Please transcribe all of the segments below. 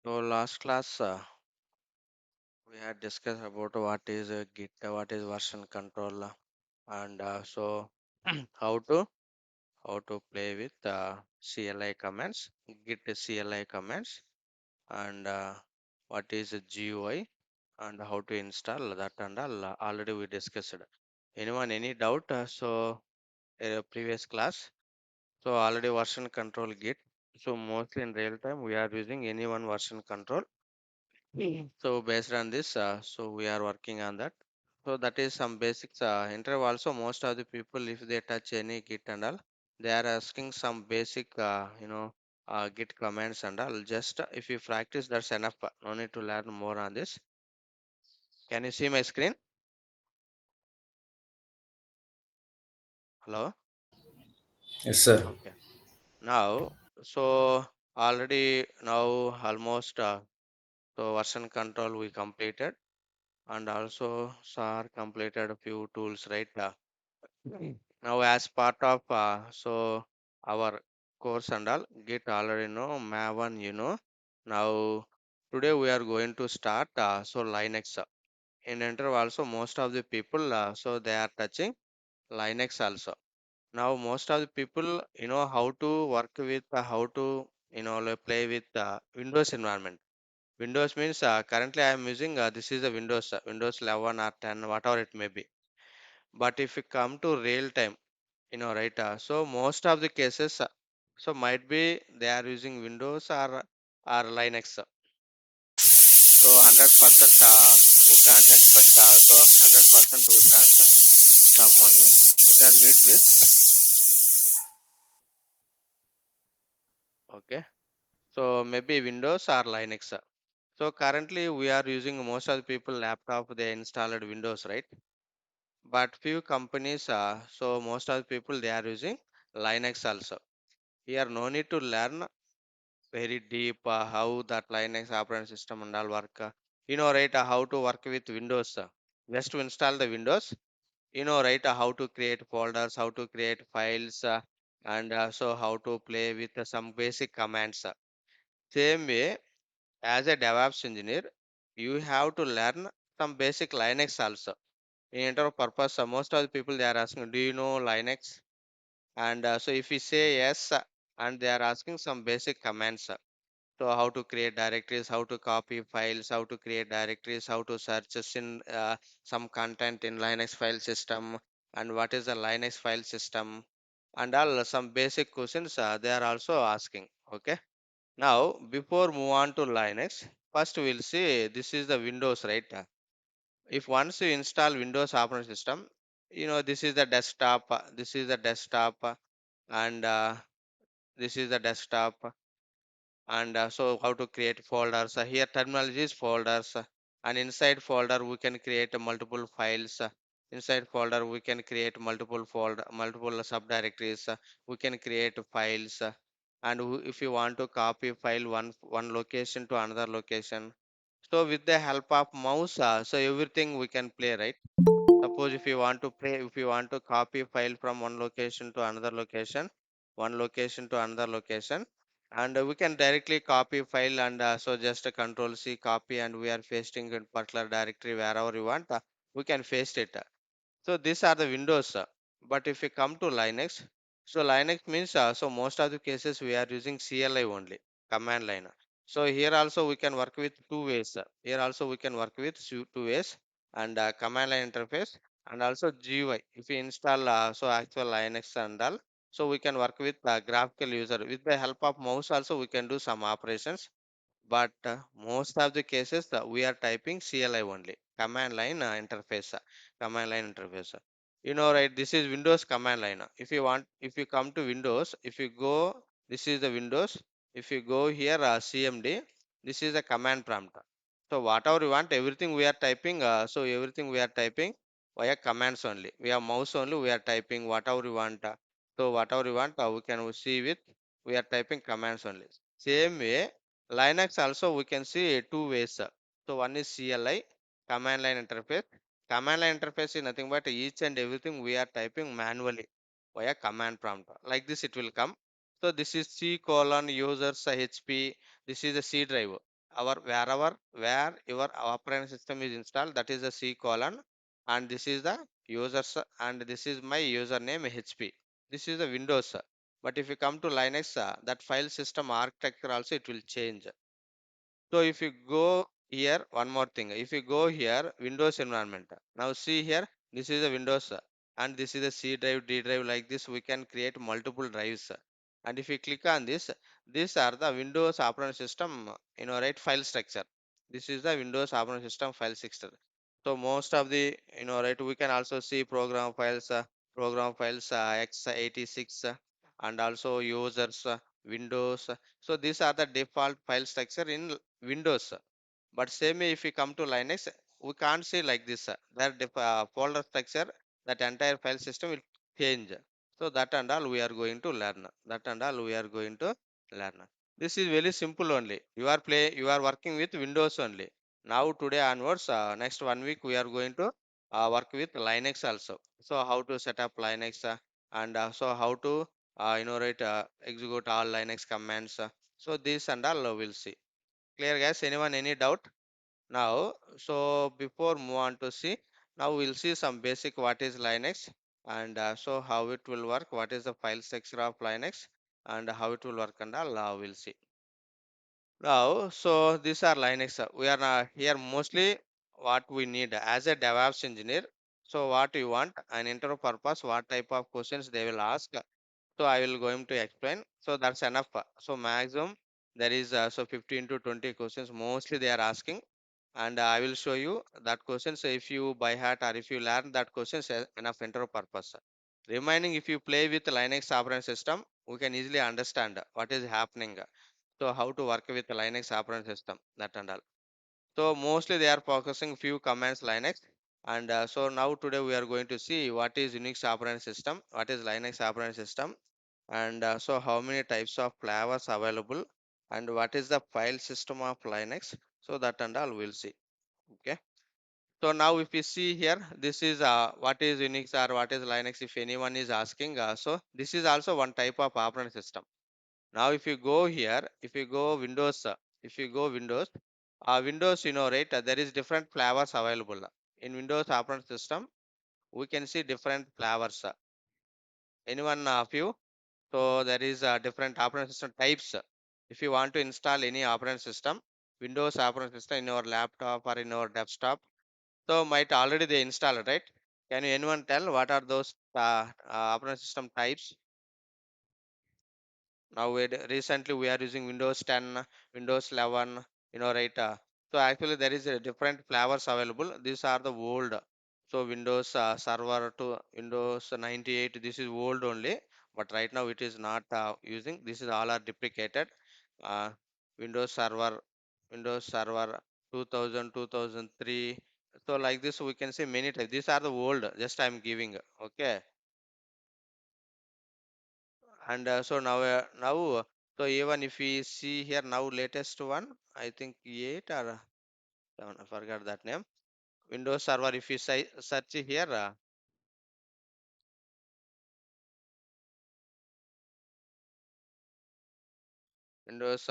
So last class we had discussed about what is Git, what is version control, and so how to play with CLI commands, Git CLI commands, and what is a GUI and how to install that and all. Already we discussed. Anyone any doubt? Previous class. So already version control Git. So mostly in real time we are using any one version control. So based on this, so we are working on that. So that is some basics. Interview also most of the people, if they touch any Git and all, they are asking some basic, Git commands and all. Just if you practice, that's enough. No need to learn more on this. Can you see my screen? Hello. Yes, sir. Okay. Now, so already now almost so version control we completed, and also SAR completed a few tools, right? Now, as part of our course and all, Git already know, Maven Now, today we are going to start Linux. In interview also, most of the people so they are touching Linux also. Now, most of the people how to work with how to like play with Windows environment. Windows means currently I am using this is a Windows 11 or 10, whatever it may be. But if you come to real time, right, so most of the cases so might be they are using Windows or Linux. So 100% we can't expect, so 100% we can't. Someone put and mute please. Okay, so maybe Windows or Linux. So currently we are using, most of the people laptop they installed Windows, right? But few companies, so most of the people they are using Linux also. Here no need to learn very deep how that Linux operating system and all work. Right, how to work with Windows. Just to install the Windows, right, how to create folders, how to create files, and so how to play with some basic commands. Same way, as a DevOps engineer, you have to learn some basic Linux also. In interview purpose, most of the people they are asking, do you know Linux? And so if we say yes, and they are asking some basic commands. So how to create directories, how to copy files, how to create directories, how to search in some content in Linux file system, and what is the Linux file system, and all some basic questions they are also asking. Okay. Now before move on to Linux, first we'll see this is the Windows, right? If once you install Windows operating system, this is the desktop, this is the desktop, and this is the desktop, and so how to create folders, here terminology is folders, and inside folder we can create multiple files, inside folder we can create multiple subdirectories, we can create files, and if you want to copy file one location to another location, so with the help of mouse, so everything we can play, right? Suppose if you want to copy file from one location to another location, one location to another location, and we can directly copy file, and so just a control C copy, and we are pasting in particular directory wherever you want, we can paste it. So these are the Windows. But if we come to Linux, so Linux means so most of the cases we are using CLI only, command line. So here also we can work with two ways. Here also we can work with two ways, and command line interface, and also GUI. If we install so actual Linux and all, so we can work with graphical user. With the help of mouse also we can do some operations, but most of the cases we are typing CLI only, command line interface, command line interface. Right, this is Windows command line. If you come to Windows, if you go, this is the Windows. If you go here, CMD, this is the command prompt. So whatever you want, everything we are typing, so everything we are typing via commands only, via mouse only we are typing whatever you want. So whatever you want, we can see with, we are typing commands only. Same way, Linux also we can see two ways. So one is CLI, command line interface. Command line interface is nothing but each and everything we are typing manually via command prompt. Like this it will come. So this is C colon users HP. This is the C drive. our wherever where your operating system is installed, that is the C colon, and this is the users, and this is my username HP. This is the Windows. But if you come to Linux, that file system architecture also it will change. So if you go here, one more thing, if you go here, Windows environment. Now see here, this is a Windows and this is a C drive, D drive, like this. We can create multiple drives. And if you click on this, these are the Windows operating system, right, file structure. This is the Windows operating system file structure. So most of the, right, we can also see program files x86 and also users, Windows. So these are the default file structure in Windows. But same way if we come to Linux, we can't see like this. Their folder structure, that entire file system will change. So that and all we are going to learn. That and all we are going to learn. This is very simple only. You are working with Windows only. Now today onwards, next 1 week we are going to work with Linux also. So how to set up Linux, and so how to right, execute all Linux commands. So this and all we'll see. Clear guys? Anyone any doubt? Now, so before move on to see, now we'll see some basic what is Linux, and so how it will work, what is the file structure of Linux, and how it will work, and all we'll see. Now, so these are Linux. We are here mostly what we need as a DevOps engineer. So what you want, an interview purpose, what type of questions they will ask. So I will going to explain. So that's enough. So maximum there is so 15 to 20 questions mostly they are asking, and I will show you that questions. If you by heart or if you learn that questions, enough interview purpose. Remaining, if you play with Linux operating system, we can easily understand what is happening. So how to work with Linux operating system, that and all. So mostly they are focusing few commands Linux. And so now today we are going to see what is Unix operating system, what is Linux operating system, and so how many types of flavors available, and what is the file system of Linux. So that and all we'll see. Okay. So now if you see here, this is what is Unix or what is Linux, if anyone is asking. So this is also one type of operating system. Now if you go here, if you go Windows, if you go Windows, Windows, right, there is different flavors available. In Windows operating system, we can see different flavors. Anyone of you? So there is different operating system types. If you want to install any operating system, Windows operating system in your laptop or in your desktop, so might already they installed, right? Can you anyone tell what are those operating system types? Now recently we are using Windows 10, Windows 11, right? So actually there is a different flavors available. These are the old. So Windows Server to Windows 98. This is old only, but right now it is not using. This is all are deprecated. Uh, Windows Server, Windows Server 2000, 2003. So like this we can say many types. These are the old. Just I am giving. Okay. And so so even if we see here now latest one, I think 8 or 7, I forgot that name. Windows Server, if you search here, Windows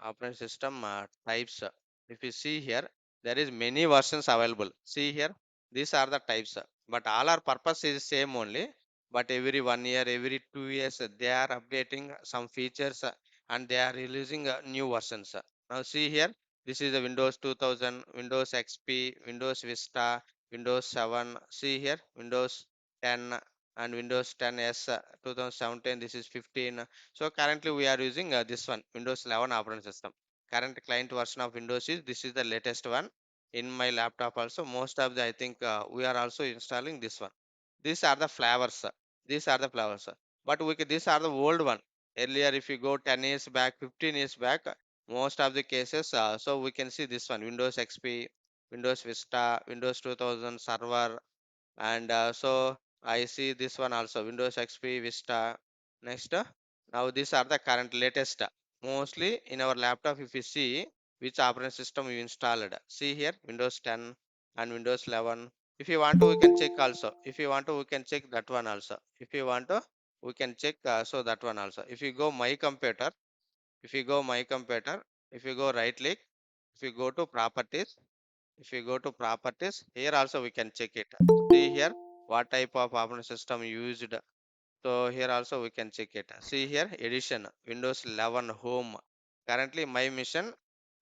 operating system types. If you see here, there is many versions available. See here, these are the types, but all our purpose is same only. But every 1 year, every 2 years, they are updating some features, and they are releasing new versions. Now see here, this is the Windows 2000, Windows XP, Windows Vista, Windows 7. See here, Windows 10 and Windows 10s 2017. This is 15. So currently we are using this one, Windows 11 operating system. Current client version of Windows is this is the latest one. In my laptop also, most of the I think we are also installing this one. These are the flavors. These are the flavors. But these are the old one. Earlier, if you go 10 years back, 15 years back, most of the cases. So we can see this one, Windows XP, Windows Vista, Windows 2000 Server, and so I see this one also, Windows XP, Vista. Next, now these are the current latest. Mostly in our laptop, if you see which operating system you installed, see here Windows 10 and Windows 11. If you want to, we can check also. If you want to, we can check that one also. If you want to, we can check so that one also. If you go my computer, If you go right click, if you go to properties, if you go to properties, here also we can check it. See here what type of operating system used. So here also we can check it. See here edition Windows 11 Home. Currently my mission.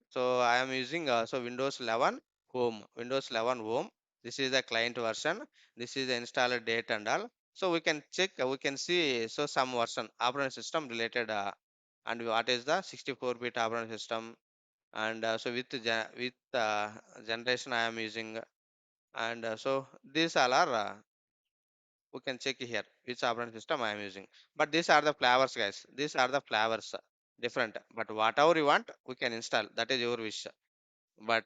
So I am using Windows 11 Home. Windows 11 Home. This is the client version. This is the installer date and all. So we can check. We can see some version operating system related. And what is the 64-bit operating system, and with generation I am using, and these all are we can check here which operating system I am using. But these are the flavors, guys. These are the flavors, different. But whatever you want, we can install. That is your wish. But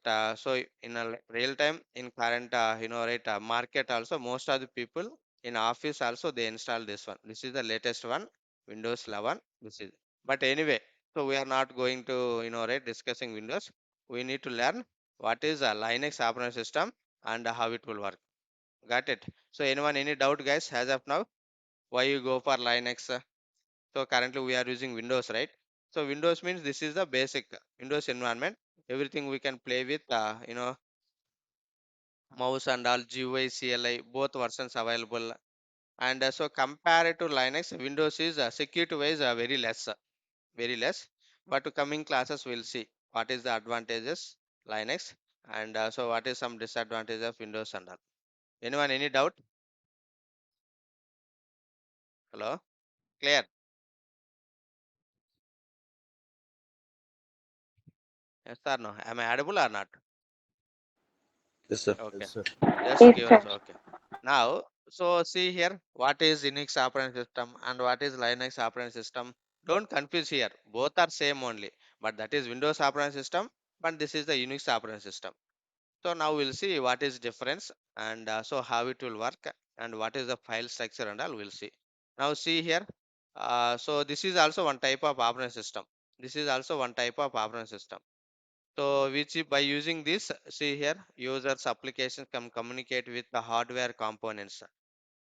in a real time, in current right market also, most of the people in office also they install this one. This is the latest one, Windows 11. This is. But anyway, so we are not going to right discussing Windows. We need to learn what is a Linux operating system and how it will work. Got it? So anyone any doubt, guys, as of now? Why you go for Linux? So currently we are using Windows, right? So Windows means this is the basic Windows environment. Everything we can play with, mouse and all, GUI, CLI, both versions available. And compared to Linux, Windows is security wise very less, very less. But to coming classes, we'll see what is the advantages Linux, and what is some disadvantages of Windows and all. Anyone any doubt? Hello, clear? Yes or no? Am I audible or not? Yes, sir. Okay, Yes, sir. just Yes, give sir. us okay. Now, so see here, what is Unix operating system and what is Linux operating system? Don't confuse here. Both are same only, but that is Windows operating system, but this is the Unix operating system. So now we'll see what is difference, and how it will work, and what is the file structure and all we'll see. Now see here. So this is also one type of operating system. This is also one type of operating system. So by using this, see here, users applications can communicate with the hardware components.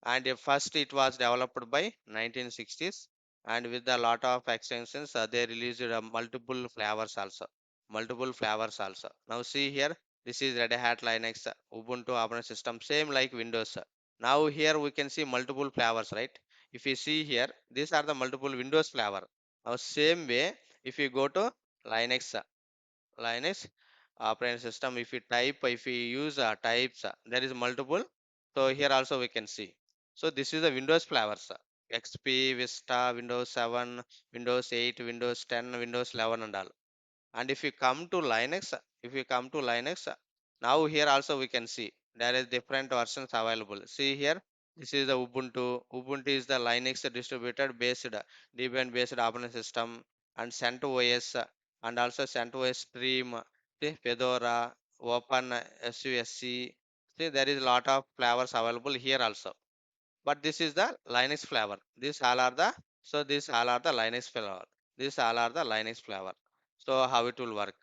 And first it was developed by 1960s, and with a lot of extensions, they released multiple flavors also. Multiple flavors also. Now see here, this is Red Hat Linux, Ubuntu operating system, same like Windows. Now here we can see multiple flavors, right? If you see here, these are the multiple Windows flavor. Now same way, if you go to Linux, Linux operating system, if you type, if you use types, there is multiple. So here also we can see. So this is the Windows flavors, XP, Vista, Windows 7, Windows 8, Windows 10, Windows 11 and all. And if you come to Linux, if you come to Linux, now here also we can see there is different versions available. See here, this is the Ubuntu. Ubuntu is the Linux distributed based, Debian based operating system, and CentOS, and also CentOS Stream, see, Fedora, Open SUSC. See, there is a lot of flavors available here also. But this is the Linux flavor. These all are the these all are the Linux flavor. These all are the Linux flavor. So how it will work?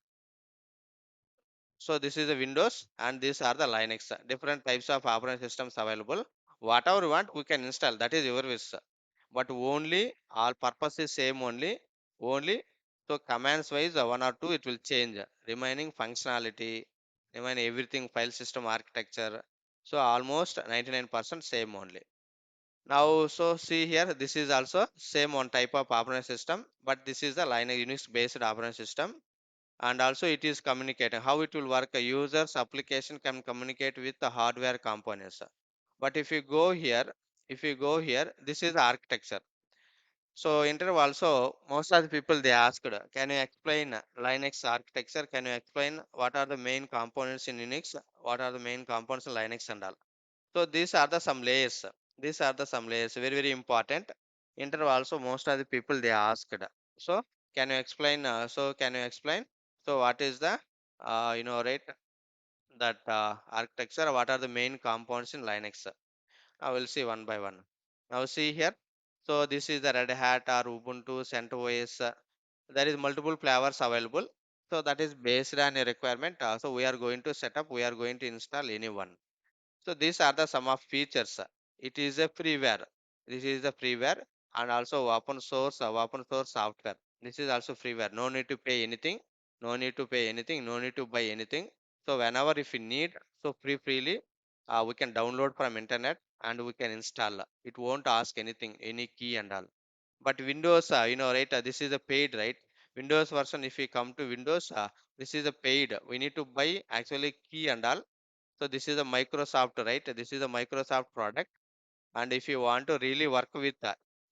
So this is the Windows and these are the Linux. Different types of operating systems available. Whatever you want, we can install. That is your wish. But only all purpose is same only. Only so commands wise one or two it will change. Remaining functionality, remaining everything file system architecture. So almost 99% same only. Now, so see here, this is also same one type of operating system, but this is the Linux Unix based operating system, and also it is communicating. How it will work? A user's application can communicate with the hardware components. But if you go here, this is the architecture. So interview also, most of the people they asked, can you explain Linux architecture? Can you explain what are the main components in Unix? What are the main components in Linux and all? So these are the some layers. These are the some layers. Very very important. Interview also most of the people they asked. So can you explain? Can you explain? So what is the right that architecture? What are the main components in Linux? I will see one by one. Now see here. So this is the Red Hat or Ubuntu, CentOS. There is multiple flavors available. So that is based on a requirement. So we are going to set up. We are going to install any one. So these are the some of features. It is a freeware. This is the freeware and also open source software. This is also freeware. No need to pay anything. no need to pay anything, no need to buy anything. So whenever if we need, so freely, we can download from internet and we can install. It won't ask anything, any key and all. But Windows, right? This is a paid, right? Windows version. If we come to Windows, this is a paid. We need to buy actually key and all. So this is a Microsoft, right? This is a Microsoft product. And if you want to really work with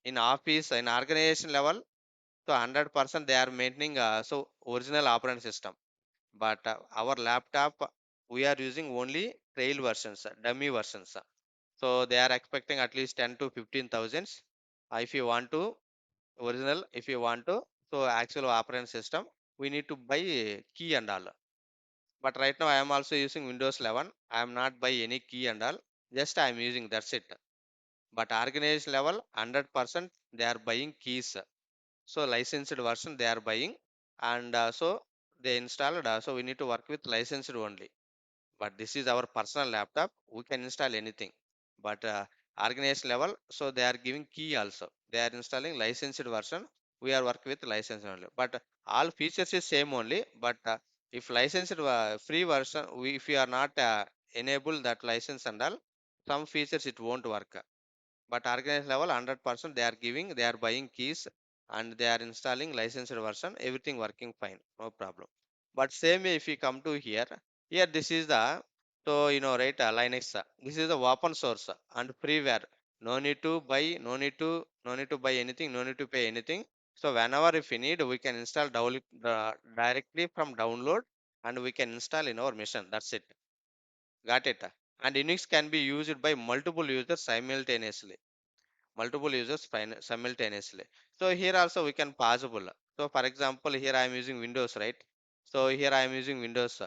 in office, in organization level, so 100% they are maintaining so original operating system. But our laptop, we are using only trail versions, dummy versions. So they are expecting at least 10 to 15 thousands. If you want to original, if you want to, so actual operating system, we need to buy key and all. But right now I am also using Windows 11. I am not buy any key and all. Just I am using, that's it. But organized level 100% they are buying keys. So licensed version they are buying, and so they installed. So we need to work with licensed only. But this is our personal laptop. We can install anything. But organized level, so they are giving key also. They are installing licensed version. We are working with license only. But all features is same only. But if licensed free version, if we are not enable that license and all, some features it won't work. But organized level 100% they are giving, they are buying keys and they are installing licensed version, everything working fine, no problem. But same way if you come to here, here this is the, so right, Linux, this is the open source and freeware. No need to buy, no need to buy anything, no need to pay anything. So whenever if we need, we can install directly from download, and we can install in our machine, that's it. Got it? And Unix can be used by multiple users simultaneously, simultaneously. So here also we can possible. So for example, here I am using Windows, right? So here I am using Windows,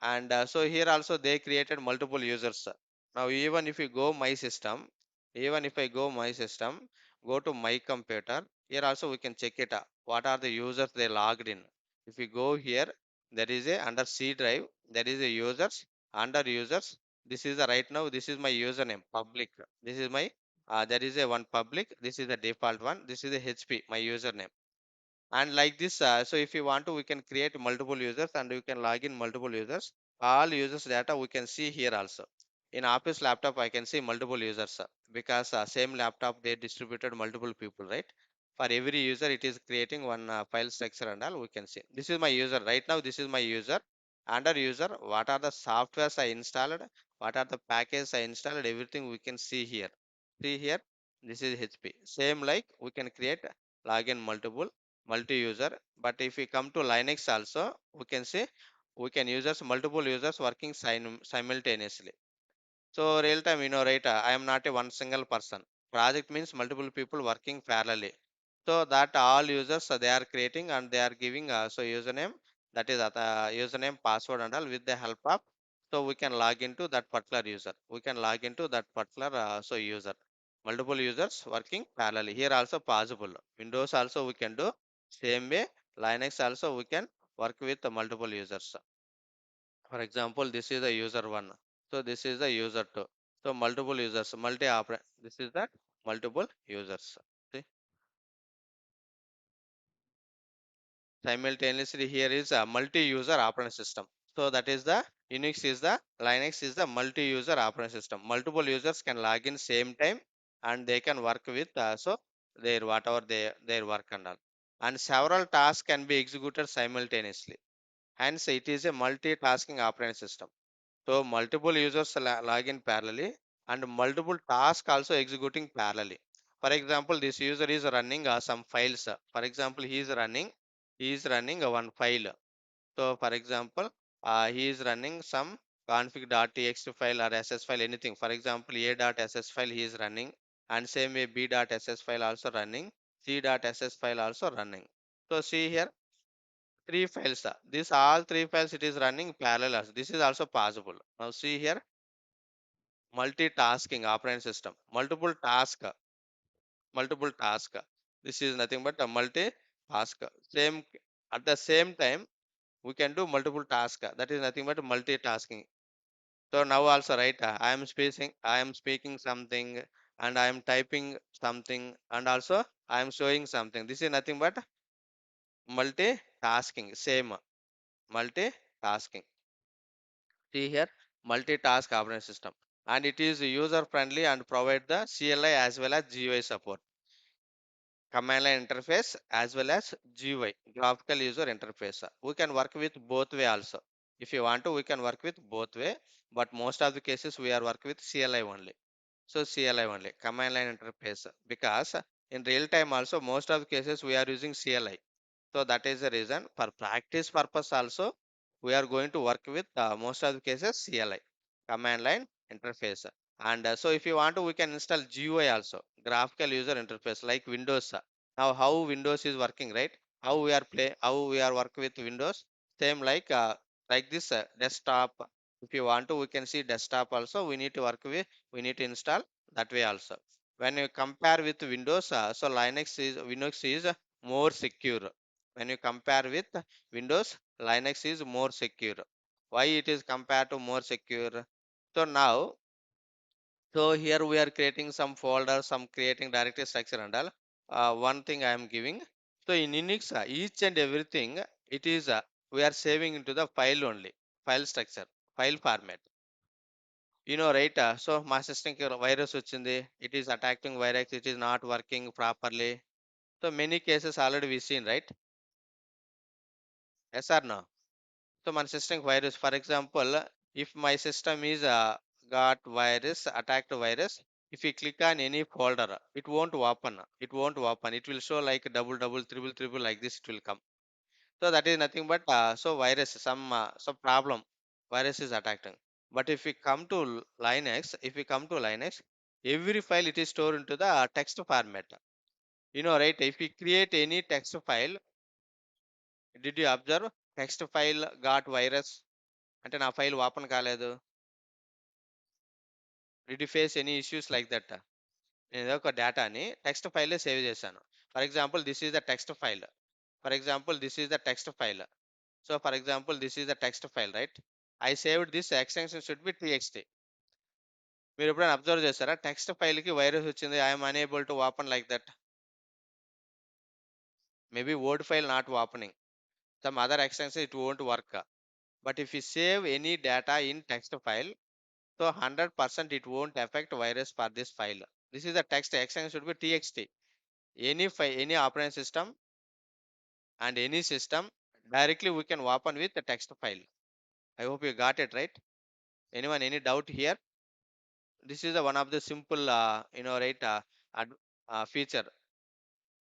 and so here also they created multiple users. Now even if you go my system, even if I go my system, go to my computer, here also we can check it. What are the users they logged in? If you go here, there is a under C drive, there is a users, under users. This is the right now. This is my username public. This is my there is a one public. This is the default one. This is a HP my username, and like this, so if you want to, we can create multiple users and we can log in multiple users. All users data we can see here also. In office laptop I can see multiple users, because same laptop they distributed multiple people, right? For every user it is creating one file structure and all we can see. This is my user right now, this is my user. Under user, what are the softwares I installed, what are the packages I installed, everything we can see here. See here, this is HP. Same like we can create login multiple multi-user. But if we come to Linux also, we can say we can users multiple users working simultaneously. So real time, right? I am not a one single person. Project means multiple people working parallelly. So that all users, they are creating and they are giving so username, that is username, password and all with the help of. So we can log into that particular user. We can log into that particular so user. Multiple users working parallelly. Here also possible. Windows also we can do same way. Linux also we can work with the multiple users. For example, this is the user one. So this is the user two. So multiple users, multi operate. This is that multiple users. See, simultaneously here is a multi-user operating system. So that is the Unix is the Linux is the multi-user operating system. Multiple users can log in same time and they can work with so their whatever their work and all. And several tasks can be executed simultaneously. Hence, it is a multitasking operating system. So multiple users log in parallelly and multiple tasks also executing parallelly. For example, this user is running some files. For example, he is running one file. So for example, he is running some config.txt file or ss file, anything. For example, a.ss file he is running, and same way b.ss file also running, c.ss file also running. So see here, three files. This all three files it is running parallel. This is also possible. Now see here, multitasking operating system, multiple task. This is nothing but a multitask. Same at the same time we can do multiple tasks. That is nothing but multitasking. So now also, right, I am speaking something, and I am typing something, and also I am showing something. This is nothing but multitasking. Same. multitasking. See here, multitask operating system, and it is user friendly and provide the CLI as well as GUI support, command line interface as well as GUI, graphical user interface. We can work with both way also. If you want to, we can work with both way, but most of the cases we are work with CLI only. So CLI only, command line interface, because in real time also most of the cases we are using CLI. So that is the reason for practice purpose also we are going to work with most of the cases CLI, command line interface. And so if you want to, we can install GUI also, graphical user interface like Windows. Now how Windows is working, right? How we are work with Windows, same like this desktop. If you want to, we can see desktop also. We need to install that way also. When you compare with Windows, so Linux is more secure. When you compare with Windows, Linux is more secure. Why it is compared to more secure? So now, so here we are creating some folder, some creating directory structure and all. One thing I am giving. So in Unix, each and everything, it is we are saving into the file only, file structure, file format. Right? So my system కి virus వచ్చింది. It is attacking virus. It is not working properly. So many cases already we seen, right? Yes or no? So my system virus, for example, if my system is got virus, attacked virus, if you click on any folder, it won't open. It won't open. It will show like double, double, triple, triple like this. It will come. So that is nothing but so virus, some problem. Virus is attacking. But if we come to Linux, every file it is stored into the text format. Right? If we create any text file, did you observe text file got virus? అంటే నా file open కాలేదు. Did you face any issues like that? నేను ఏదో ఒక డేటాని text ఫైల్లో save చేశాను. For example this is the text file. For example this is the text file. So for example this is the text file, right? I saved this extension should be TXT. మీరు ఎప్పుడైనా observe చేస్తారా text ఫైల్కి virus వచ్చింది, I'm unable to open like that? Maybe word file not opening, some other extension it won't work. But if you save any data in text file, so 100% it won't affect virus for this file. This is the text extension should be txt. Any file, any operating system and any system directly we can open with the text file. I hope you got it right. Anyone any doubt here? This is the one of the simple right feature.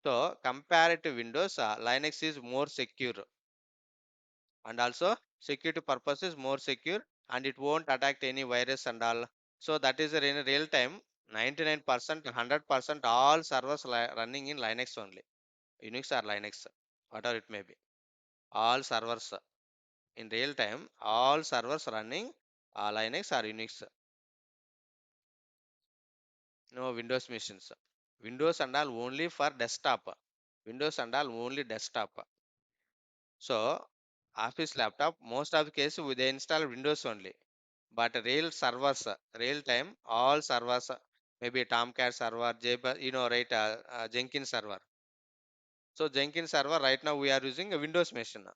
So compared to Windows, Linux is more secure, and also security purpose is more secure, and it won't attack any virus and all. So that is in real time 99% 100% all servers running in Linux only, Unix or Linux, whatever it may be. All servers in real time, all servers running Linux or Unix. No Windows machines. Windows and all only for desktop. Windows and all only desktop. So office laptop, most of the cases they install Windows only. But real servers, real time, all servers, maybe Tomcat server, right, Jenkins server. So Jenkins server right now we are using a Windows machine.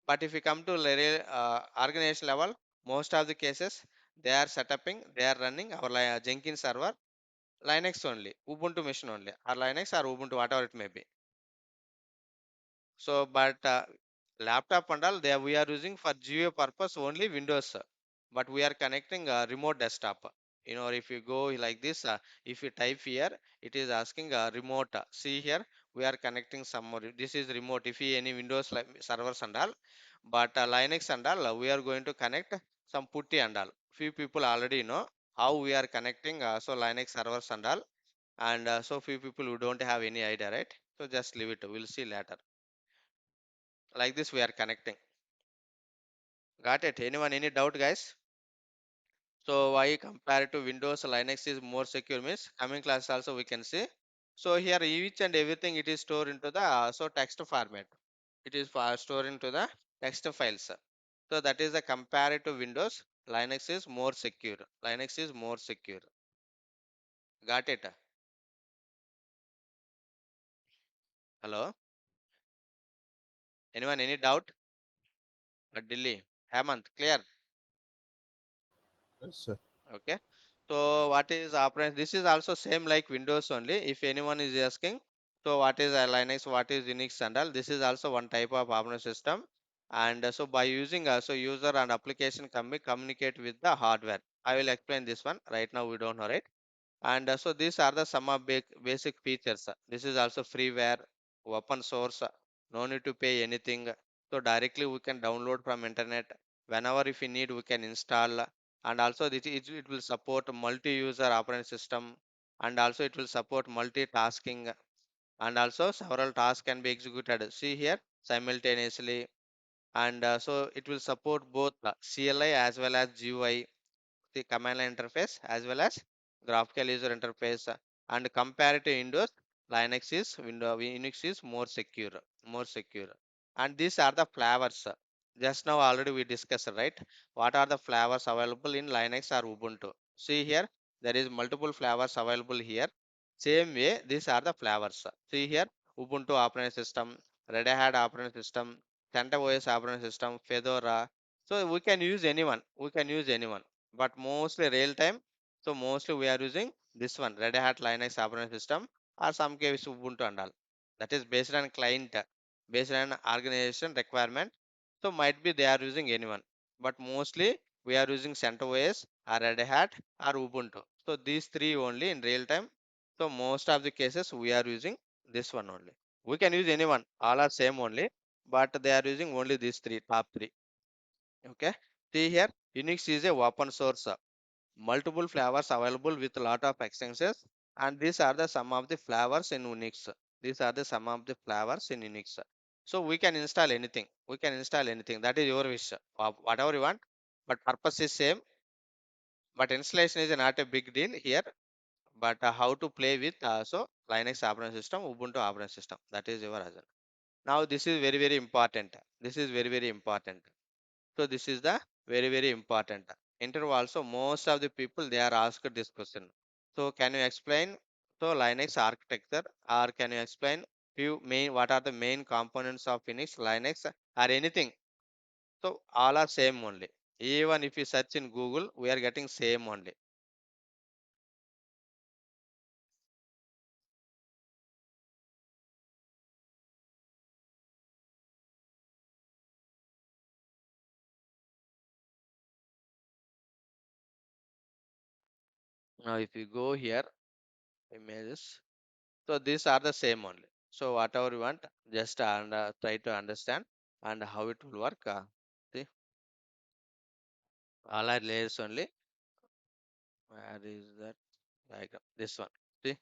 But if we come to real organization level, most of the cases they are running our Jenkins server, Linux only, Ubuntu machine only, or Linux or Ubuntu, whatever it may be. So, but laptop and all they we are using for GUI purpose only Windows, but we are connecting a remote desktop. If you go like this, if you type here, it is asking remote. See here, we are connecting some more. This is remote. If you any Windows like servers and all, but Linux and all, we are going to connect some putty and all. Few people already know how we are connecting. So Linux servers and all, and so few people who don't have any idea, right? So just leave it. We'll see later. Like this we are connecting. Got it? Anyone any doubt, guys? So why compared to Windows, Linux is more secure means coming class also we can see. So here each and everything it is stored into the so text format. It is stored into the text files. So that is the compared to Windows, Linux is more secure. Linux is more secure. Got it? Hello? Anyone any doubt? Delhi. Hemant, clear? Yes, sir. Okay. So what is operating? This is also same like Windows only. If anyone is asking, so what is a Linux, what is Unix and all? This is also one type of operating system. And so by using also user and application can be communicate with the hardware. I will explain this one. Right now we don't know, right? And so these are the some of basic features. This is also freeware, open source, no need to pay anything. So directly we can download from internet. Whenever if we need, we can install. And also it will support multi-user operating system. And also it will support multitasking. And also several tasks can be executed. See here simultaneously. And so it will support both CLI as well as GUI, the command line interface as well as graphical user interface, and compared to Windows, Unix is more secure. And these are the flavors. Just now already we discussed, right? What are the flavors available in Linux or Ubuntu? See here, there is multiple flavors available here. Same way, these are the flavors. See here, Ubuntu operating system, Red Hat operating system, CentOS operating system, Fedora. So we can use anyone. We can use anyone, but mostly real time. So mostly we are using this one, Red Hat Linux operating system, or some case Ubuntu and all. That is based on client, based on organization requirement. So might be they are using anyone, but mostly we are using CentOS or Red Hat or Ubuntu. So these three only in real time. So most of the cases we are using this one only. We can use anyone, all are same only, but they are using only these three, top three. Okay. See here, Unix is a open source, multiple flavors available with a lot of extensions, and these are the some of the flavors in Unix. These are the some of the flavors in Unix. So we can install anything. We can install anything. That is your wish. Whatever you want, but purpose is same. But installation is not a big deal here. But how to play with so Linux operating system, Ubuntu operating system. That is your reason. Now this is very very important. This is very very important. So this is the very very important. Interview also most of the people they are asked this question. So can you explain so Linux architecture, or can you explain few main what are the main components of Linux or anything? So all are same only. Even if you search in Google, we are getting same only. Now if you go here, images. So these are the same only. So whatever you want, just try to understand and how it will work. See, all are layers only. Where is that diagram? This one. See.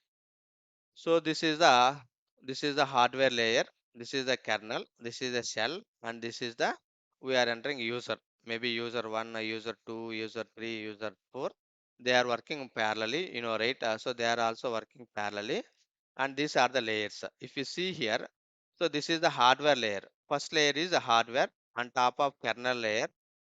So this is the hardware layer. This is the kernel. This is the shell, and this is the we are entering user. Maybe user one, user two, user three, user four. They are working parallelly. Right? So they are also working parallelly, and these are the layers. If you see here, so this is the hardware layer. First layer is the hardware on top of kernel layer,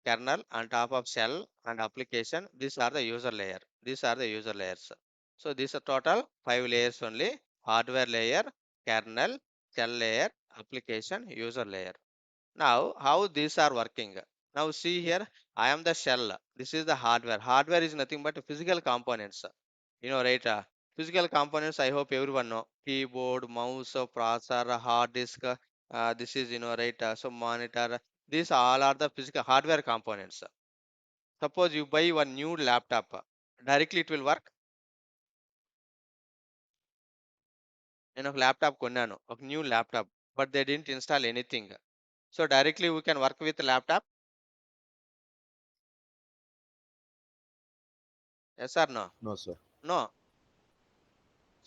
kernel on top of shell and application. These are the user layer. These are the user layers. So these are total five layers only: hardware layer, kernel, shell layer, application, user layer. Now, how these are working? Now, see here, I am the shell. This is the hardware. Hardware is nothing but physical components. Right? Physical components, I hope everyone know. Keyboard, mouse, processor, hard disk. This is, right? So, monitor. These all are the physical hardware components. Suppose you buy one new laptop, directly it will work. నేను ఒక laptop కొన్నాను, ఒక new laptop, but they didn't install anything. So directly we can work with laptop. Yes or no? No, sir. No.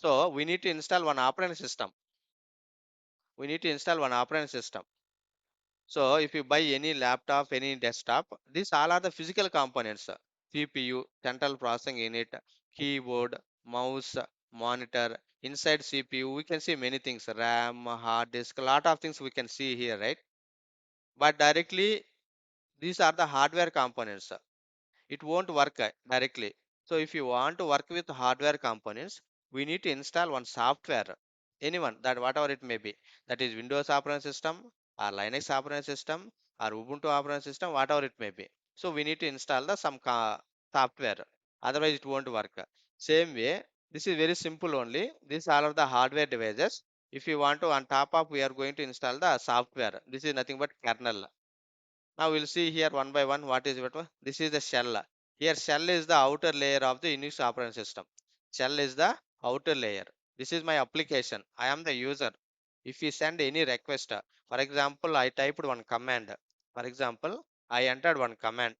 So we need to install one operating system. We need to install one operating system. So if you buy any laptop, any desktop, these all are the physical components. CPU, central processing unit, keyboard, mouse, monitor. Inside CPU, we can see many things: RAM, hard disk, a lot of things we can see here, right? But directly, these are the hardware components. It won't work directly. So if you want to work with hardware components, we need to install one software, anyone that whatever it may be, that is Windows operating system or Linux operating system or Ubuntu operating system, whatever it may be. So we need to install the some software. Otherwise, it won't work. Same way, this is very simple only. These all are the hardware devices. If you want to, on top of, we are going to install the software. This is nothing but kernel. Now we'll see here one by one what is what. This is the shell. Here shell is the outer layer of the Unix operating system. Shell is the outer layer. This is my application. I am the user. If we send any request, for example, I typed one command. For example, I entered one command.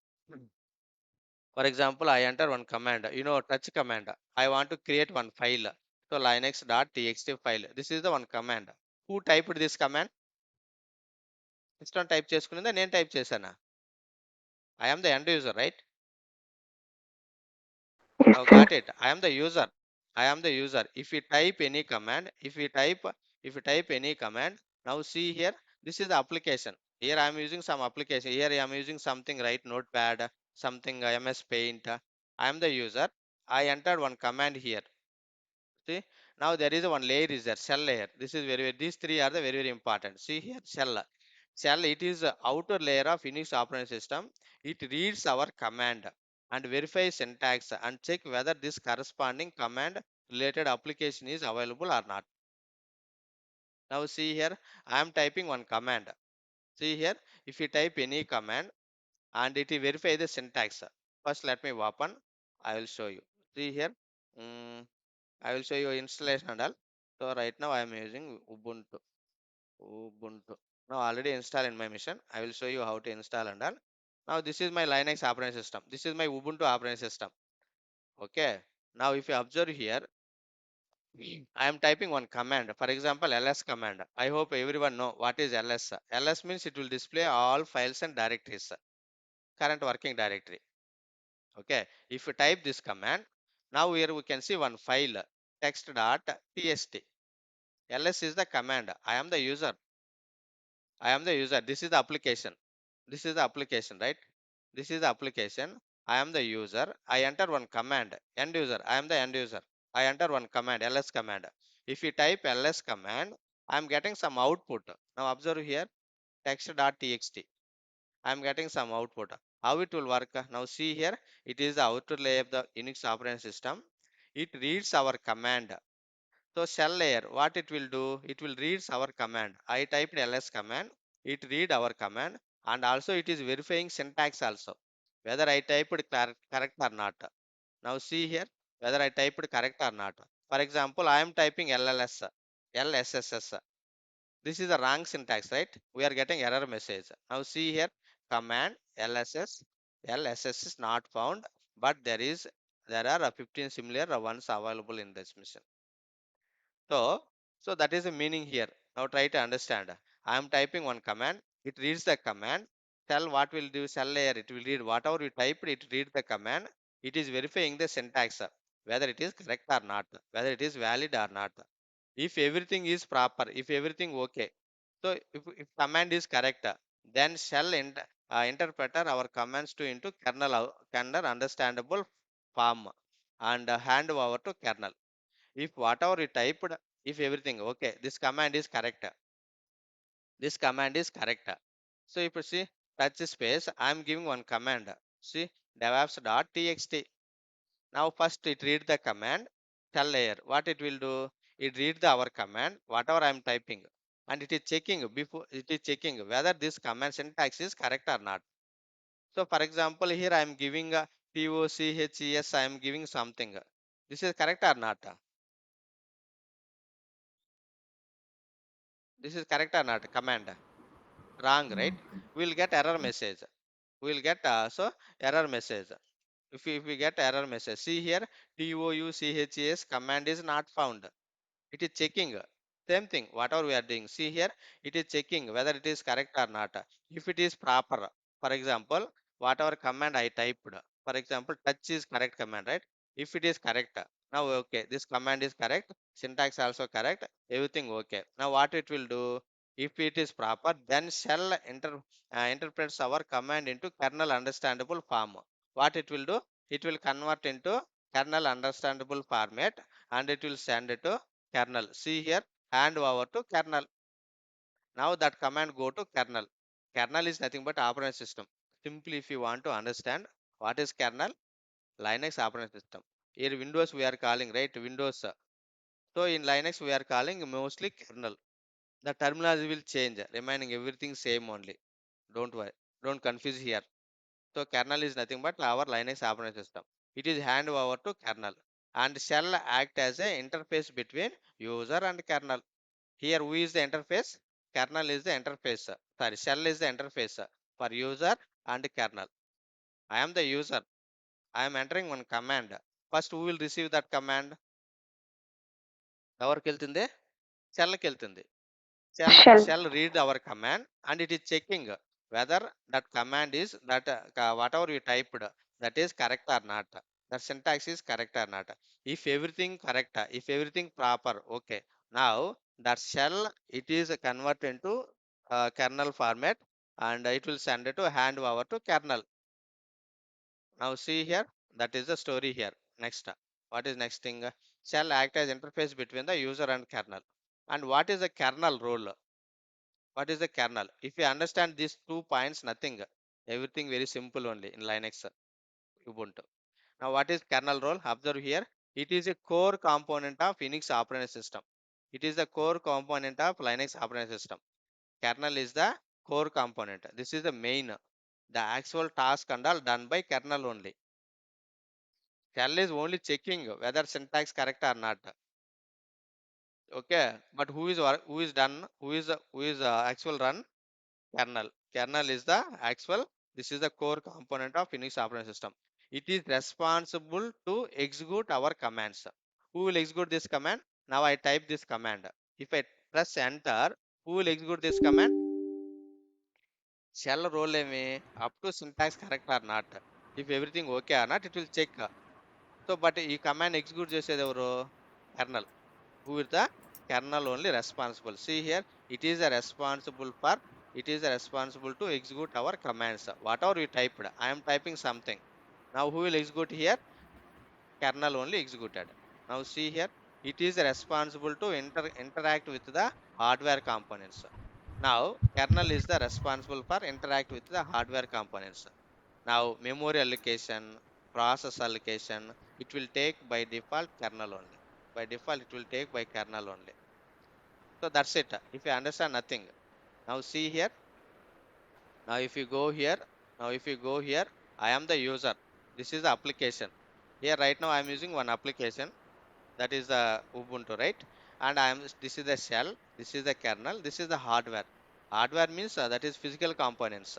For example, I enter one command, touch command. I want to create one file. So linux.txt file. This is the one command. Who typed this command? System type చేసుకునిందా నేను type చేశానా? I am the end user, right? Now got it. I am the user. I am the user. If we type any command, if you type any command, now see here, this is the application. Here I am using some application. Here I am using something, right? Notepad, something MS Paint. I am the user. I entered one command here. See, now there is one layer is there, shell layer. This is these three are the very important. See here, shell. Shell, it is the outer layer of Unix operating system. It reads our command and verifies syntax and check whether this corresponding command related application is available or not. Now see here, I am typing one command. See here, if you type any command and it will verify the syntax. First, let me open. I will show you. See here. mm, I will show you installation and all. So right now I am using Ubuntu. Ubuntu. Now already installed in my machine. I will show you how to install and all. Now this is my Linux operating system. This is my Ubuntu operating system. Okay. Now if you observe here, I am typing one command. For example, ls command. I hope everyone know what is ls. ls means it will display all files and directories. Current working directory. Okay. If you type this command, now here we can see one file text.txt. ls is the command. I am the user. I am the user. This is the application. This is the application, right? This is the application. I am the user. I enter one command. End user. I am the end user. I enter one command, ls command. If you type ls command, I am getting some output. Now observe here, text.txt. I am getting some output. How it will work? Now see here, it is the outer layer of the Unix operating system. It reads our command. So shell layer, what it will do? It will reads our command. I typed ls command. It read our command and also it is verifying syntax also. Whether I typed correct or not. Now see here whether I typed correct or not. For example, I am typing LLS, LSSS. This is the wrong syntax, right? We are getting error message. Now see here command LSS, LSS is not found, but there are 15 similar ones available in this mission. So that is the meaning here. Now try to understand. I am typing one command. It reads the command. Tell what will do cell layer. It will read whatever you typed. It reads the command. It is verifying the syntax, whether it is correct or not, whether it is valid or not. If everything is proper, if everything okay. So if command is correct, then shall interpreter our commands to into kernel understandable form and hand over to kernel. If whatever you typed, if everything okay, this command is correct, this command is correct. So if you see touch space, I am giving one command. See devops.txt. Now first it read the command shell layer. What it will do? It read the our command whatever I am typing, and it is checking before it is checking whether this command syntax is correct or not. So for example, here I am giving a POCHES. I am giving something. This is correct or not? This is correct or not? Command wrong, right? We will get error message. We will get so error message. If we get error message, see here TOUCHES command is not found. It is checking. Same thing, whatever we are doing. See here, it is checking whether it is correct or not. If it is proper, for example, whatever command I typed, for example, touch is correct command, right? If it is correct, now okay, this command is correct, syntax also correct, everything okay. Now what it will do? If it is proper, then shall interprets our command into kernel understandable form. What it will do? It will convert into kernel understandable format and it will send it to kernel. See here, hand over to kernel. Now that command go to kernel. Kernel is nothing but operating system. Simply, if you want to understand what is kernel, Linux operating system. Here Windows we are calling, right? Windows. So in Linux we are calling mostly kernel. The terminology will change, remaining everything same only. Don't worry, don't confuse here. So kernel is nothing but our Linux operating system. It is hand over to kernel, and shell act as a interface between user and kernel. Here who is the interface? Kernel is the interface. Sorry, shell is the interface for user and kernel. I am the user. I am entering one command. First who will receive that command? ఎవరికి వెళ్తుంది? Shellకి వెళ్తుంది. Shell. Shall read our command and it is checking whether that command is that whatever you typed, that is correct or not, that syntax is correct or not. If everything correct, if everything proper, okay, now that shell it is converted into kernel format, and it will send it to hand over to kernel. Now see here, that is the story here. Next, what is next thing? Shall act as interface between the user and kernel. And what is the kernel role? What is the kernel? If you understand these 2 points, nothing, everything very simple only in Linux, Ubuntu. Now what is kernel role? Observe here, it is a core component of Unix operating system. It is the core component of Linux operating system. Kernel is the core component. This is the main, the actual task and all done by kernel only. Shell is only checking whether syntax correct or not. Okay, but who is done? Who is actual run? Kernel. Kernel is the actual. This is the core component of Unix operating system. It is responsible to execute our commands. Who will execute this command? Now I type this command. If I press enter, who will execute this command? Shell role up to syntax correct or not. If everything okay or not, it will check. So, but ఈ command execute చేసేది ఎవరు? Kernel. Who is the kernel only responsible? See here, it is a responsible for, it is a responsible to execute our commands. Whatever you typed, I am typing something. Now who will execute here? Kernel only executed. Now see here, it is responsible to interact with the hardware components. Now kernel is the responsible for interact with the hardware components. Now memory allocation, process allocation, it will take by default kernel only. By default it will take by kernel only. So that's it. If you understand nothing, now see here. Now if you go here, now if you go here, I am the user. This is the application. Here right now I am using one application, that is the Ubuntu, right? And this is the shell, this is the kernel, this is the hardware. Hardware means that is physical components,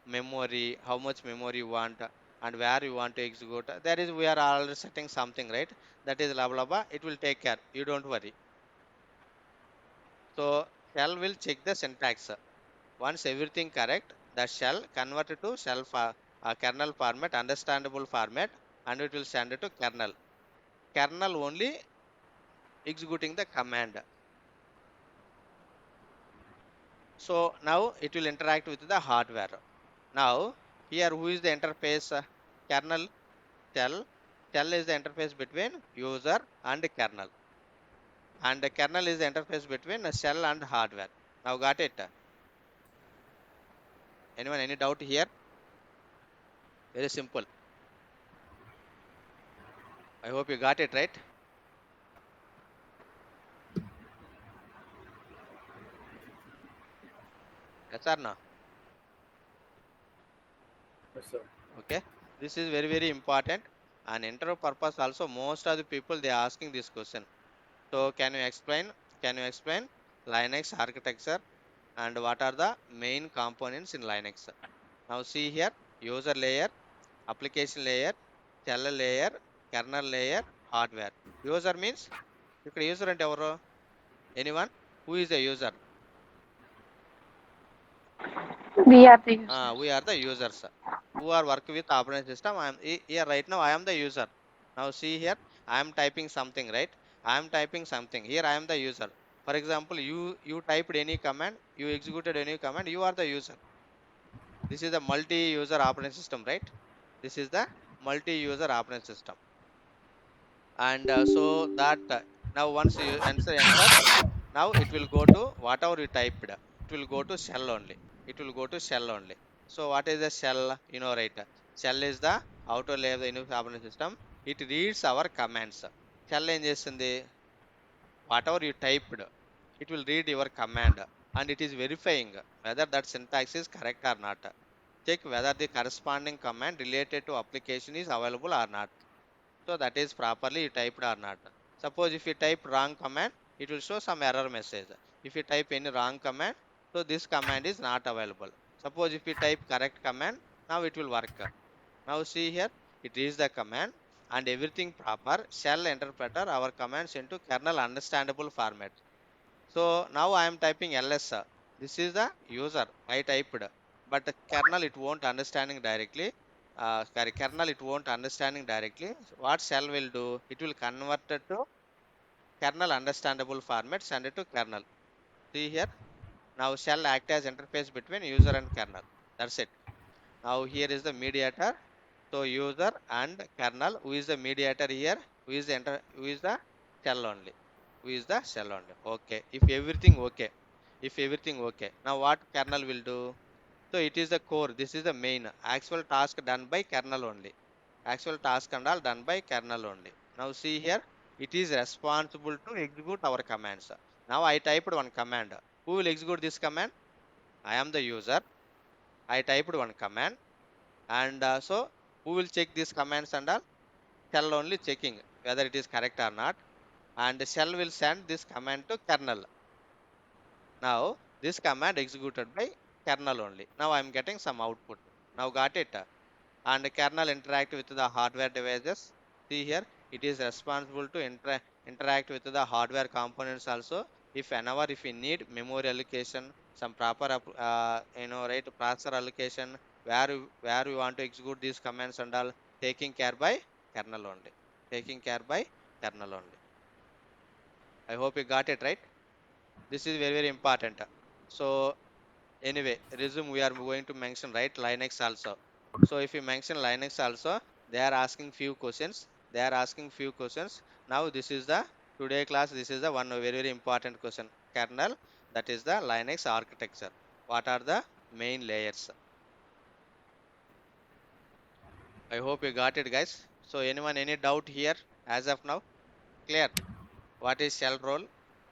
memory, how much memory you want, and where you want to execute. There is we are already setting something, right? That is blah blah blah. It will take care. You don't worry. So shell will check the syntax. Once everything correct, the shell converted to kernel format, understandable format, and it will send it to kernel. Kernel only executing the command. So now it will interact with the hardware. Now here who is the interface? Kernel, shell. Shell is the interface between user and kernel. And the kernel is the interface between shell and hardware. Now got it? Anyone, any doubt here? Very simple. I hope you got it right. Yes or no? Yes, sir. Okay. This is very, very important. And interview purpose also, most of the people they are asking this question. So can you explain? Can you explain Linux architecture and what are the main components in Linux? Now see here, user layer, application layer, shell layer, kernel layer, hardware. User means ఇక్కడ user అంటే ఎవరు? Anyone? Who is the user? We are the users. We are the users who are working with operating system. Here right now I am the user. Now see here, I am typing something, right? I am typing something. Here I am the user. For example, you typed any command, you executed any command, you are the user. This is a multi-user operating system, right? This is the multi-user operating system. And so that now once you enter, now it will go to whatever you typed. It will go to shell only. it will go to shell only. So what is the shell? You know, right? Shell is the outer layer of the Linux operating system. It reads our commands. Shell ఏం చేస్తుంది? Whatever you typed, it will read your command and it is verifying whether that syntax is correct or not. Check whether the corresponding command related to application is available or not. So that is properly typed or not. Suppose if you type wrong command, it will show some error message. If you type any wrong command, so this command is not available. Suppose if you type correct command, now it will work. Now see here, it is the command and everything proper. Shell interpreter our commands into kernel understandable format. So now I am typing ls. This is the user I typed, but the kernel it won't understanding directly. Sorry, kernel it won't understanding directly. What shell will do? It will convert it to kernel understandable format, send it to kernel. See here. Now shell act as interface between user and kernel. That's it. Now here is the mediator. So user and kernel. Who is the mediator here? Who is the shell only? Who is the shell only? Okay. If everything okay. If everything okay. Now what kernel will do? So it is the core. This is the main actual task done by kernel only. Actual task and all done by kernel only. Now see here. It is responsible to execute our commands. Now I typed one command. Who will execute this command? I am the user. I typed one command and so who will check these commands and all? Shell only checking whether it is correct or not, and shell will send this command to kernel. Now this command executed by kernel only. Now I am getting some output. Now got it. And kernel interact with the hardware devices. See here, it is responsible to interact with the hardware components also. If we need memory allocation, some proper right processor allocation, where we want to execute these commands and all, taking care by kernel only. Taking care by kernel only. I hope you got it right. This is very very important. So anyway, resume we are going to mention right Linux also. So if you mention Linux also, they are asking few questions. They are asking few questions. Now this is the today class. This is the one very very important question. Kernel, that is the Linux architecture. What are the main layers? I hope you got it, guys. So anyone any doubt here as of now? Clear? What is shell role?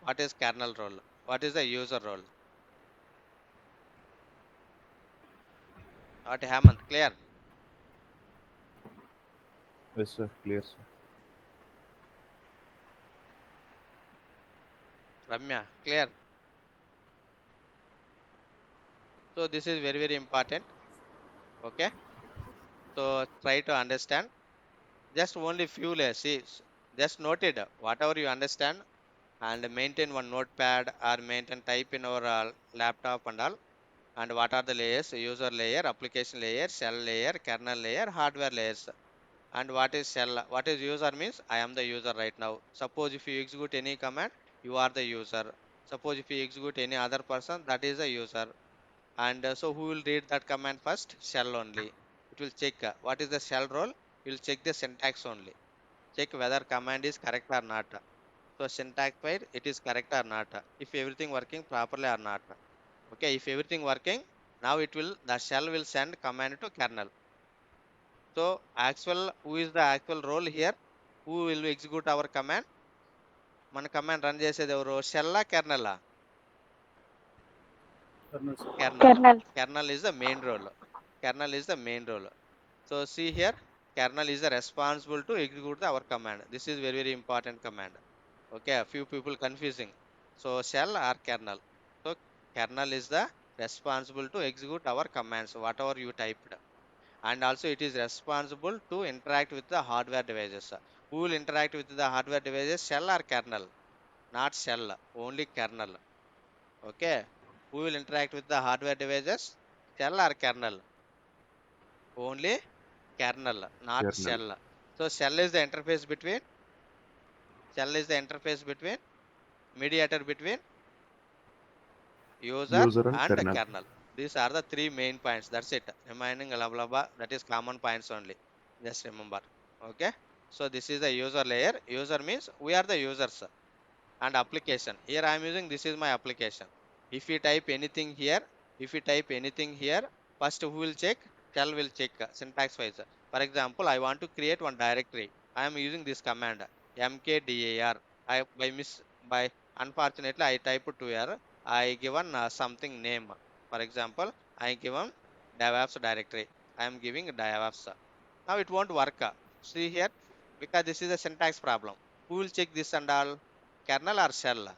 What is kernel role? What is the user role? What Hemant? Clear? Yes, sir. Clear, sir. Ramya? Clear? So this is very very important. Okay. So try to understand. Just only few layers. See, just note it. Whatever you understand and maintain one notepad or maintain type in our laptop and all. And what are the layers? User layer, application layer, shell layer, kernel layer, hardware layers. And what is shell? What is user means? I am the user right now. Suppose if you execute any command, you are the user. Suppose if you execute any other person, that is the user. And so who will read that command first? Shell only. It will check what is the shell role. It will check the syntax only. Check whether command is correct or not. So syntax wise it is correct or not. If everything working properly or not. Okay, if everything working, now the shell will send command to kernel. So actual who is the actual role here? Who will execute our command? మన command run చేసేది ఎవరు? షెల్లా కెర్నలా? Kernel, sir. Kernel. Kernel. Kernel is the main role. Kernel is the main role. So see here, kernel is the responsible to execute our command. This is very very important command. Okay, a few people confusing. So shell or kernel. So kernel is the responsible to execute our commands, whatever you typed. And also it is responsible to interact with the hardware devices. Who will interact with the hardware devices? Shell or kernel? Not shell, only kernel. Okay. Who will interact with the hardware devices? Shell or kernel? Only kernel, not Kernel. shell. So shell is the interface between mediator between user User and and kernel. kernel. These are the three main points. That's it. Remaining blah blah blah. That is common points only. Just remember. Okay. So this is the user layer. User means we are the users and application. Here I am using this is my application. If you type anything here, If you type anything here, first who will check? Shell will check syntax wise. For example, I want to create one directory. I am using this command mkdir. By unfortunately I typed to error. I given something name. For example, I given DevOps directory. I am giving DevOps. Now it won't work. See here, because this is a syntax problem. Who will check this and all? Kernel or shell?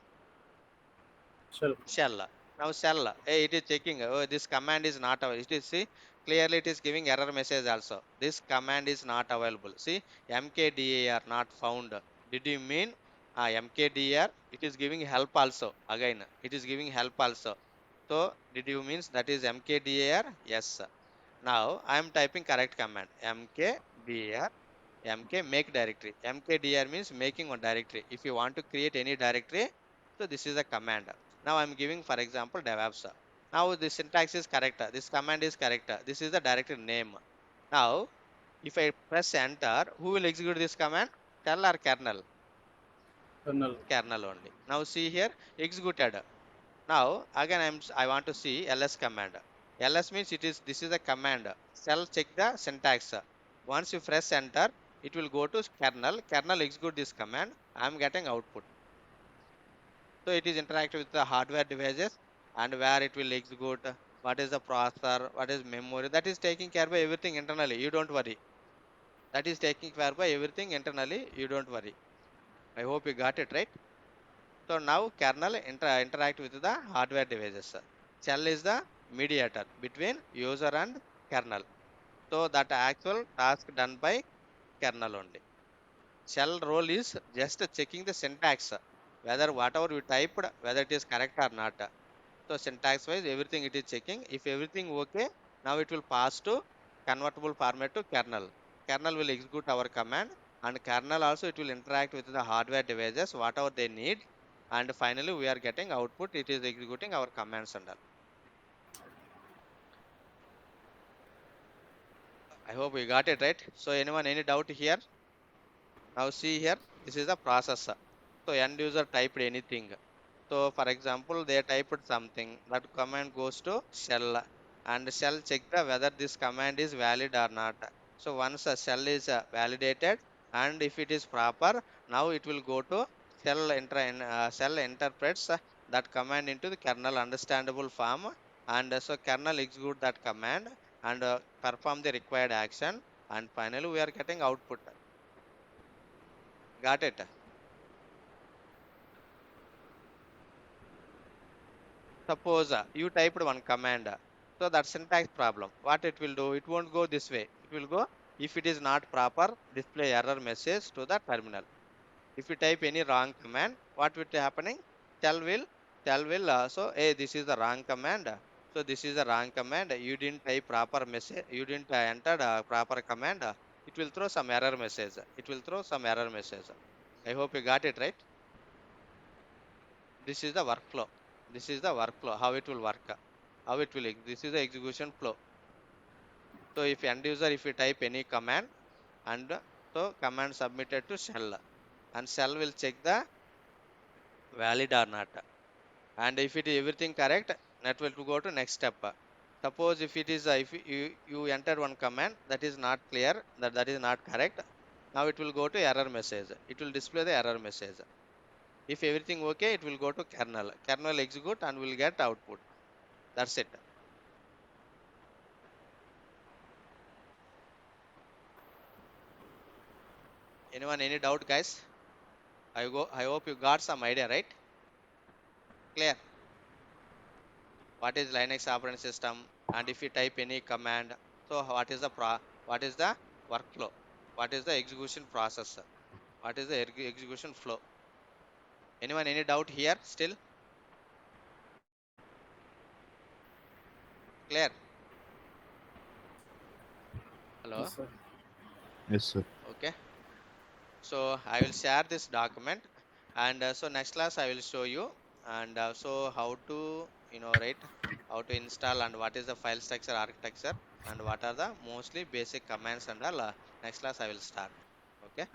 Shell. Shell. Now shell, hey, it is checking. Oh, this command is not available. It is, see, clearly it is giving error message also. This command is not available. See, mkdir not found. Did you mean mkdir? It is giving help also. Again, it is giving help also. So did you means that is mkdir? Yes. Now I am typing correct command mkdir make directory. Mkdir means making one directory. If you want to create any directory, so this is a command. Now I'm giving, for example, DevOps. Now the syntax is correct. This command is correct. This is the directory name. Now, if I press enter, who will execute this command? Shell or kernel? Kernel. Kernel only. Now see here, executed. Now again I want to see ls command. Ls means it is this is a command. Shell check the syntax. Once you press enter, it will go to kernel. Kernel execute this command. I am getting output. So it is interactive with the hardware devices and where it will execute. What is the processor? What is memory? That is taking care by everything internally. You don't worry. That is taking care by everything internally. You don't worry. I hope you got it right. So now kernel interact with the hardware devices. Shell is the mediator between user and kernel. So that actual task done by kernel only. Shell role is just checking the syntax, whether whatever you typed, whether it is correct or not. So syntax wise, everything it is checking. If everything okay, now it will pass to convertible format to kernel. Kernel will execute our command, and kernel also it will interact with the hardware devices, whatever they need. And finally, we are getting output. It is executing our commands and all. I hope we got it right. So anyone any doubt here? Now see here, this is the process. So end user typed anything. So for example, they typed something. That command goes to shell, and shell check the whether this command is valid or not. So once a shell is validated, and if it is proper, now it will go to shell interprets that command into the kernel understandable form, and so kernel execute that command and perform the required action, and finally we are getting output. Got it? Suppose you typed one command, so that syntax problem. What it will do? It won't go this way. It will go, if it is not proper, display error message to the terminal. If you type any wrong command, what will be happening? Shell will so hey, this is the wrong command. So this is the wrong command. You didn't type proper message. You didn't enter proper command. It will throw some error message. It will throw some error message. I hope you got it right. This is the workflow. This is the workflow, how it will work. How it will, this is the execution flow. So if end user, if you type any command, and so command submitted to shell, and shell will check the valid or not. And if it is everything correct, net will go to next step. Suppose if it is, if you enter one command that is not clear, that is not correct, now it will go to error message. It will display the error message. If everything okay, it will go to kernel. Kernel execute and will get output. That's it. Anyone, any doubt, guys? I hope you got some idea, right? Clear. What is Linux operating system? And if you type any command, so what is the workflow? What is the execution process? What is the execution flow? Anyone, any doubt here still? Clear? Yes, Hello? sir. Yes, sir. Okay. So I will share this document, and so next class I will show you, and so how to, right, how to install and what is the file structure architecture and what are the mostly basic commands and all. Next class I will start. Okay.